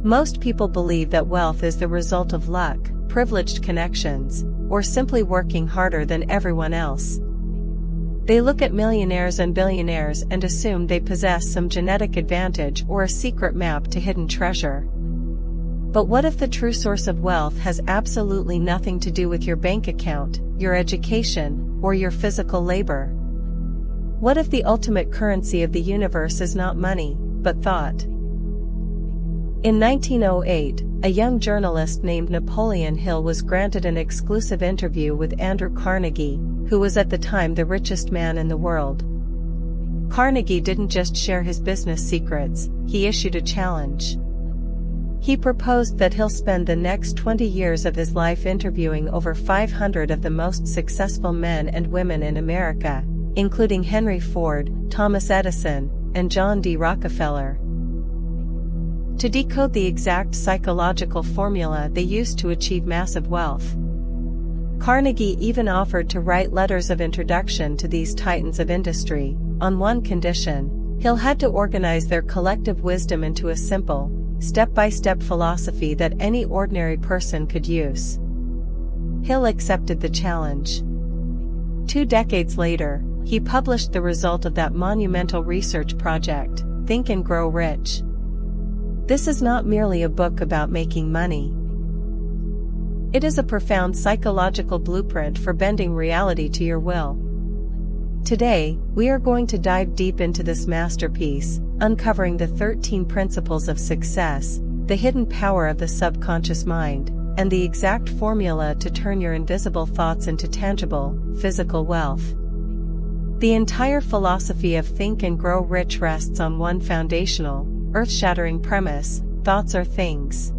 Most people believe that wealth is the result of luck, privileged connections, or simply working harder than everyone else. They look at millionaires and billionaires and assume they possess some genetic advantage or a secret map to hidden treasure. But what if the true source of wealth has absolutely nothing to do with your bank account, your education, or your physical labor? What if the ultimate currency of the universe is not money, but thought? In 1908, a young journalist named Napoleon Hill was granted an exclusive interview with Andrew Carnegie, who was at the time the richest man in the world. Carnegie didn't just share his business secrets, he issued a challenge. He proposed that Hill spend the next 20 years of his life interviewing over 500 of the most successful men and women in America, including Henry Ford, Thomas Edison, and John D. Rockefeller, to decode the exact psychological formula they used to achieve massive wealth. Carnegie even offered to write letters of introduction to these titans of industry, on one condition: Hill had to organize their collective wisdom into a simple, step-by-step philosophy that any ordinary person could use. Hill accepted the challenge. 2 decades later, he published the result of that monumental research project, Think and Grow Rich. This is not merely a book about making money. It is a profound psychological blueprint for bending reality to your will. Today, we are going to dive deep into this masterpiece, uncovering the 13 principles of success, the hidden power of the subconscious mind, and the exact formula to turn your invisible thoughts into tangible, physical wealth. The entire philosophy of Think and Grow Rich rests on one foundational, earth-shattering premise: thoughts are things.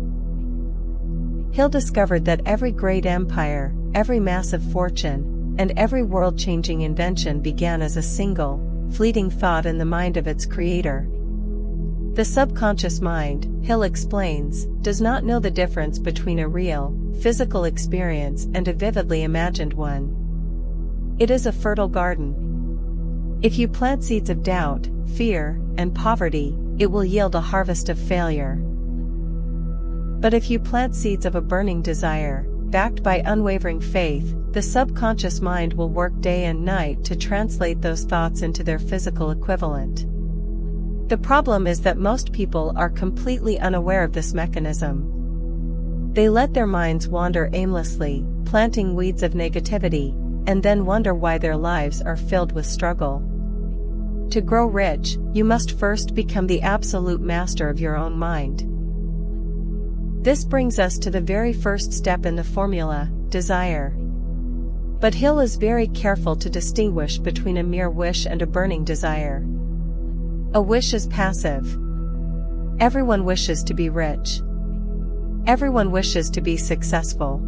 Hill discovered that every great empire, every massive fortune, and every world-changing invention began as a single, fleeting thought in the mind of its creator. The subconscious mind, Hill explains, does not know the difference between a real, physical experience and a vividly imagined one. It is a fertile garden. If you plant seeds of doubt, fear, and poverty, it will yield a harvest of failure. But if you plant seeds of a burning desire, backed by unwavering faith, the subconscious mind will work day and night to translate those thoughts into their physical equivalent. The problem is that most people are completely unaware of this mechanism. They let their minds wander aimlessly, planting weeds of negativity, and then wonder why their lives are filled with struggle. To grow rich, you must first become the absolute master of your own mind. This brings us to the very first step in the formula: desire. But Hill is very careful to distinguish between a mere wish and a burning desire. A wish is passive. Everyone wishes to be rich. Everyone wishes to be successful.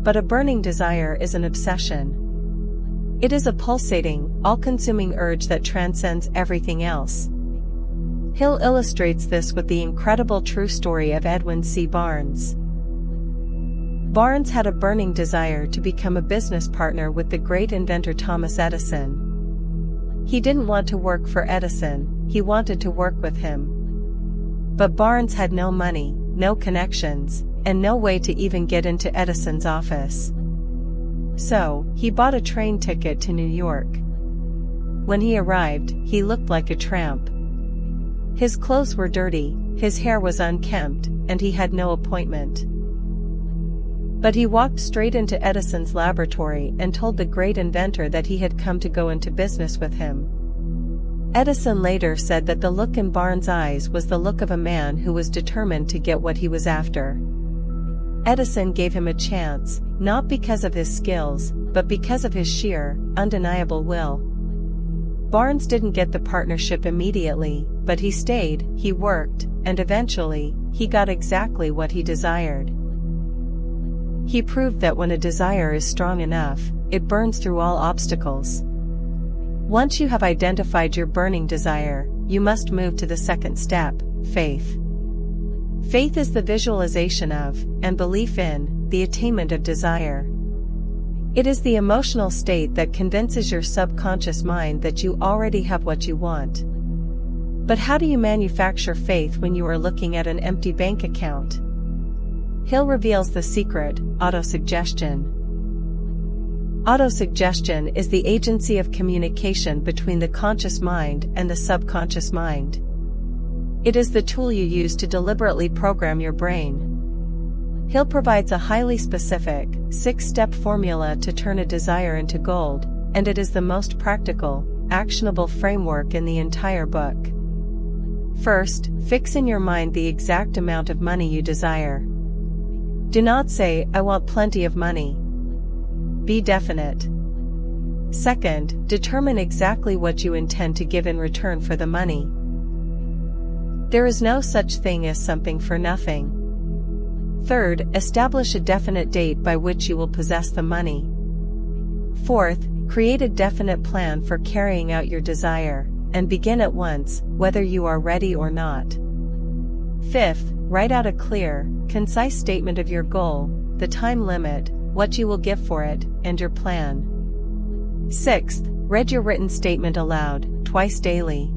But a burning desire is an obsession. It is a pulsating, all-consuming urge that transcends everything else. Hill illustrates this with the incredible true story of Edwin C. Barnes. Barnes had a burning desire to become a business partner with the great inventor Thomas Edison. He didn't want to work for Edison, he wanted to work with him. But Barnes had no money, no connections, and no way to even get into Edison's office. So, he bought a train ticket to New York. When he arrived, he looked like a tramp. His clothes were dirty, his hair was unkempt, and he had no appointment. But he walked straight into Edison's laboratory and told the great inventor that he had come to go into business with him. Edison later said that the look in Barnes' eyes was the look of a man who was determined to get what he was after. Edison gave him a chance, not because of his skills, but because of his sheer, undeniable will. Barnes didn't get the partnership immediately, but he stayed, he worked, and eventually, he got exactly what he desired. He proved that when a desire is strong enough, it burns through all obstacles. Once you have identified your burning desire, you must move to the second step: faith. Faith is the visualization of, and belief in, the attainment of desire. It is the emotional state that convinces your subconscious mind that you already have what you want. But how do you manufacture faith when you are looking at an empty bank account? Hill reveals the secret: autosuggestion. Autosuggestion is the agency of communication between the conscious mind and the subconscious mind. It is the tool you use to deliberately program your brain. Hill provides a highly specific, 6-step formula to turn a desire into gold, and it is the most practical, actionable framework in the entire book. First, fix in your mind the exact amount of money you desire. Do not say, "I want plenty of money." Be definite. Second, determine exactly what you intend to give in return for the money. There is no such thing as something for nothing. Third, establish a definite date by which you will possess the money. Fourth, create a definite plan for carrying out your desire, and begin at once, whether you are ready or not. Fifth, write out a clear, concise statement of your goal, the time limit, what you will give for it, and your plan. Sixth, read your written statement aloud, twice daily.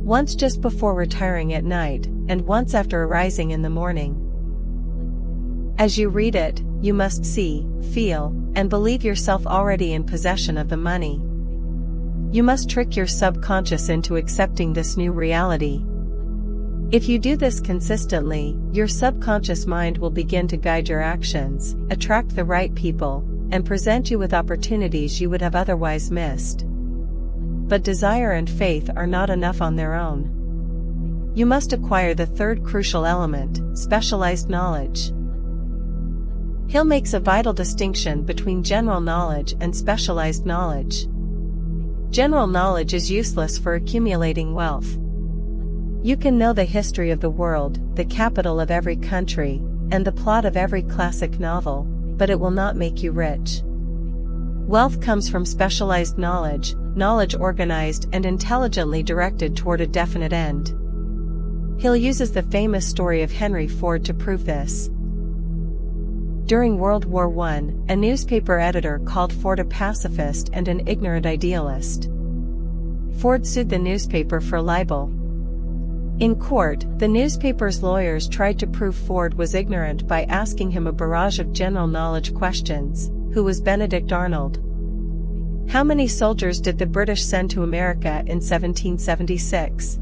Once just before retiring at night, and once after arising in the morning. As you read it, you must see, feel, and believe yourself already in possession of the money. You must trick your subconscious into accepting this new reality. If you do this consistently, your subconscious mind will begin to guide your actions, attract the right people, and present you with opportunities you would have otherwise missed. But desire and faith are not enough on their own. You must acquire the third crucial element: specialized knowledge. Hill makes a vital distinction between general knowledge and specialized knowledge. General knowledge is useless for accumulating wealth. You can know the history of the world, the capital of every country, and the plot of every classic novel, but it will not make you rich. Wealth comes from specialized knowledge, knowledge organized and intelligently directed toward a definite end. Hill uses the famous story of Henry Ford to prove this. During World War I, a newspaper editor called Ford a pacifist and an ignorant idealist. Ford sued the newspaper for libel. In court, the newspaper's lawyers tried to prove Ford was ignorant by asking him a barrage of general knowledge questions. Who was Benedict Arnold? How many soldiers did the British send to America in 1776?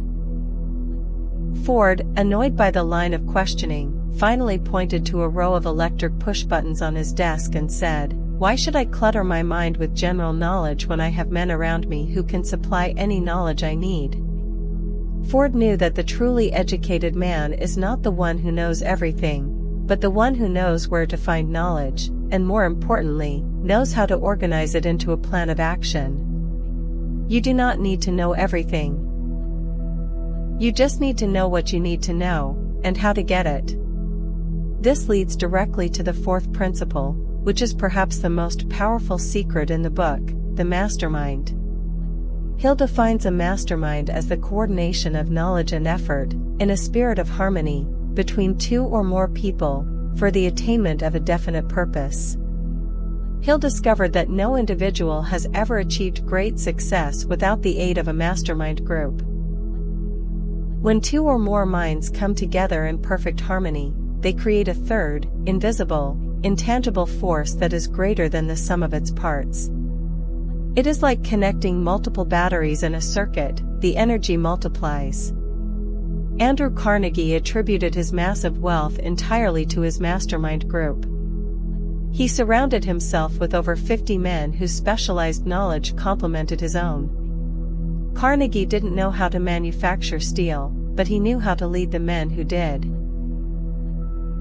Ford, annoyed by the line of questioning, finally pointed to a row of electric push-buttons on his desk and said, "Why should I clutter my mind with general knowledge when I have men around me who can supply any knowledge I need?" Ford knew that the truly educated man is not the one who knows everything, but the one who knows where to find knowledge, and more importantly, knows how to organize it into a plan of action. You do not need to know everything. You just need to know what you need to know, and how to get it. This leads directly to the fourth principle, which is perhaps the most powerful secret in the book: the mastermind. Hill defines a mastermind as the coordination of knowledge and effort, in a spirit of harmony, between two or more people, for the attainment of a definite purpose. Hill discovered that no individual has ever achieved great success without the aid of a mastermind group. When two or more minds come together in perfect harmony, they create a third, invisible, intangible force that is greater than the sum of its parts. It is like connecting multiple batteries in a circuit, the energy multiplies. Andrew Carnegie attributed his massive wealth entirely to his mastermind group. He surrounded himself with over 50 men whose specialized knowledge complemented his own. Carnegie didn't know how to manufacture steel, but he knew how to lead the men who did.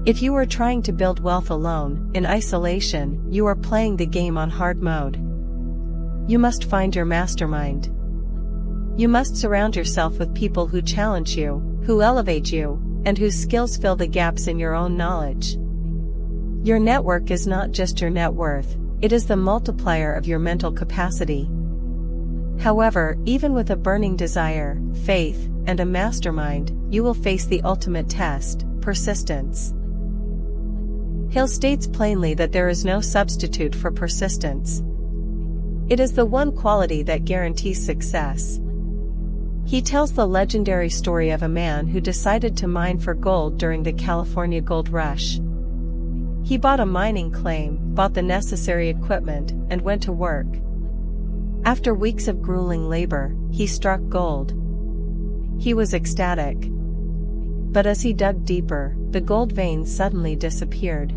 If you are trying to build wealth alone, in isolation, you are playing the game on hard mode. You must find your mastermind. You must surround yourself with people who challenge you, who elevate you, and whose skills fill the gaps in your own knowledge. Your network is not just your net worth, it is the multiplier of your mental capacity. However, even with a burning desire, faith, and a mastermind, you will face the ultimate test: persistence. Hill states plainly that there is no substitute for persistence. It is the one quality that guarantees success. He tells the legendary story of a man who decided to mine for gold during the California gold rush. He bought a mining claim, bought the necessary equipment, and went to work. After weeks of grueling labor, he struck gold. He was ecstatic. But as he dug deeper, the gold veins suddenly disappeared.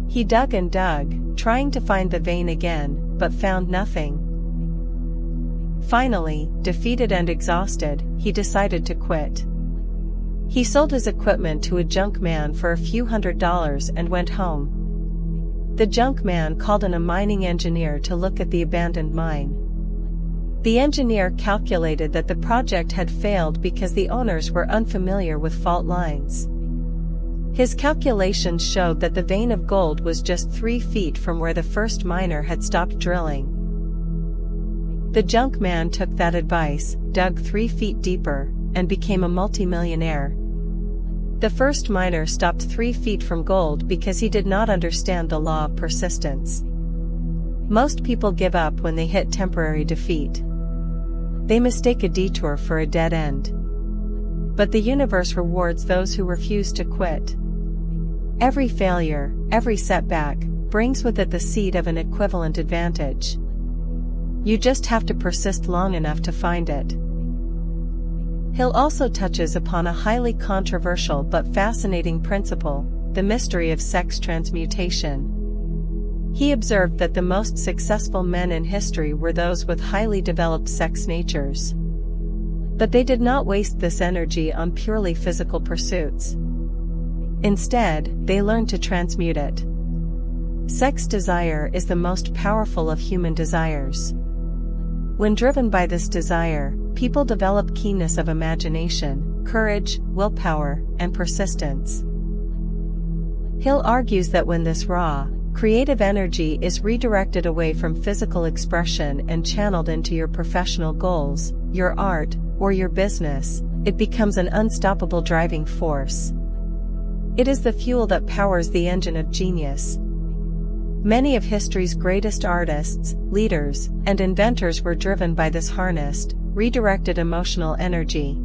He dug and dug, trying to find the vein again, but found nothing. Finally, defeated and exhausted, he decided to quit. He sold his equipment to a junk man for a few $100s and went home. The junk man called in a mining engineer to look at the abandoned mine. The engineer calculated that the project had failed because the owners were unfamiliar with fault lines. His calculations showed that the vein of gold was just 3 feet from where the first miner had stopped drilling. The junk man took that advice, dug 3 feet deeper, and became a multimillionaire. The first miner stopped 3 feet from gold because he did not understand the law of persistence. Most people give up when they hit temporary defeat. They mistake a detour for a dead end. But the universe rewards those who refuse to quit. Every failure, every setback, brings with it the seed of an equivalent advantage. You just have to persist long enough to find it. Hill also touches upon a highly controversial but fascinating principle, the mystery of sex transmutation. He observed that the most successful men in history were those with highly developed sex natures. But they did not waste this energy on purely physical pursuits. Instead, they learned to transmute it. Sex desire is the most powerful of human desires. When driven by this desire, people develop keenness of imagination, courage, willpower, and persistence. Hill argues that when this raw, creative energy is redirected away from physical expression and channeled into your professional goals, your art, or your business, it becomes an unstoppable driving force. It is the fuel that powers the engine of genius. Many of history's greatest artists, leaders, and inventors were driven by this harnessed, redirected emotional energy.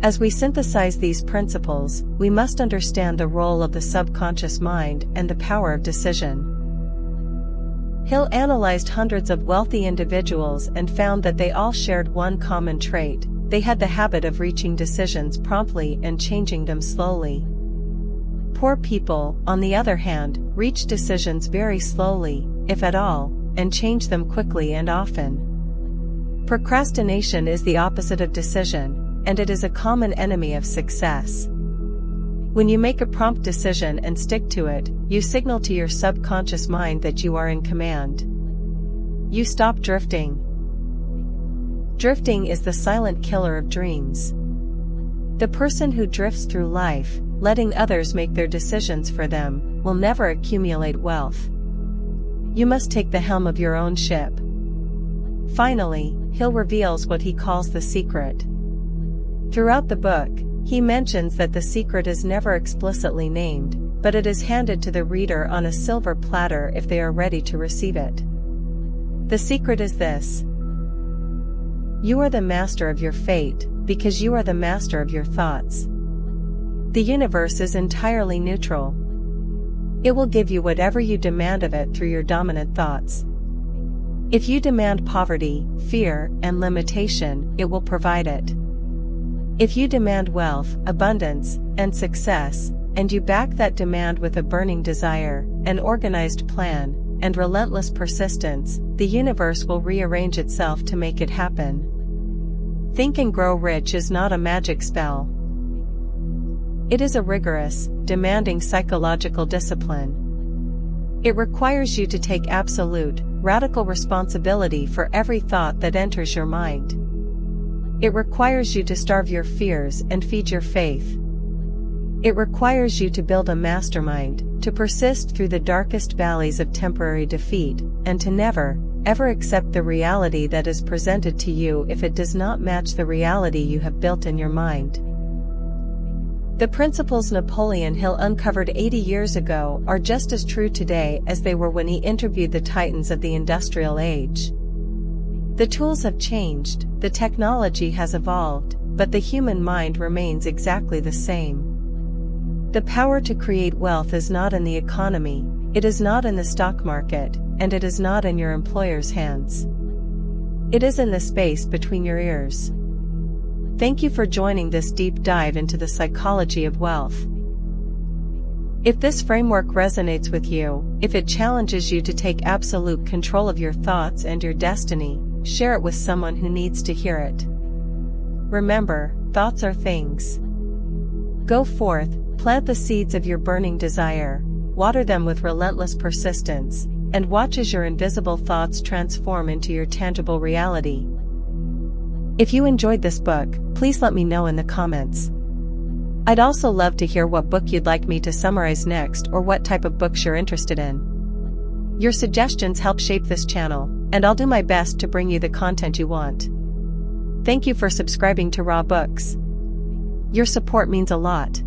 As we synthesize these principles, we must understand the role of the subconscious mind and the power of decision. Hill analyzed hundreds of wealthy individuals and found that they all shared one common trait: they had the habit of reaching decisions promptly and changing them slowly. Poor people, on the other hand, reach decisions very slowly, if at all, and change them quickly and often. Procrastination is the opposite of decision, and it is a common enemy of success. When you make a prompt decision and stick to it, you signal to your subconscious mind that you are in command. You stop drifting. Drifting is the silent killer of dreams. The person who drifts through life, letting others make their decisions for them, will never accumulate wealth. You must take the helm of your own ship. Finally, Hill reveals what he calls the secret. Throughout the book, he mentions that the secret is never explicitly named, but it is handed to the reader on a silver platter if they are ready to receive it. The secret is this: you are the master of your fate, because you are the master of your thoughts. The universe is entirely neutral. It will give you whatever you demand of it through your dominant thoughts. If you demand poverty, fear, and limitation, it will provide it. If you demand wealth, abundance, and success, and you back that demand with a burning desire, an organized plan, and relentless persistence, the universe will rearrange itself to make it happen. Think and Grow Rich is not a magic spell. It is a rigorous, demanding psychological discipline. It requires you to take absolute, radical responsibility for every thought that enters your mind. It requires you to starve your fears and feed your faith. It requires you to build a mastermind, to persist through the darkest valleys of temporary defeat, and to never, ever accept the reality that is presented to you if it does not match the reality you have built in your mind. The principles Napoleon Hill uncovered 80 years ago are just as true today as they were when he interviewed the titans of the industrial age. The tools have changed, the technology has evolved, but the human mind remains exactly the same. The power to create wealth is not in the economy, it is not in the stock market, and it is not in your employer's hands. It is in the space between your ears. Thank you for joining this deep dive into the psychology of wealth. If this framework resonates with you, if it challenges you to take absolute control of your thoughts and your destiny, share it with someone who needs to hear it. Remember, thoughts are things. Go forth, plant the seeds of your burning desire, water them with relentless persistence, and watch as your invisible thoughts transform into your tangible reality. If you enjoyed this book, please let me know in the comments. I'd also love to hear what book you'd like me to summarize next or what type of books you're interested in. Your suggestions help shape this channel, and I'll do my best to bring you the content you want. Thank you for subscribing to Raw Books. Your support means a lot.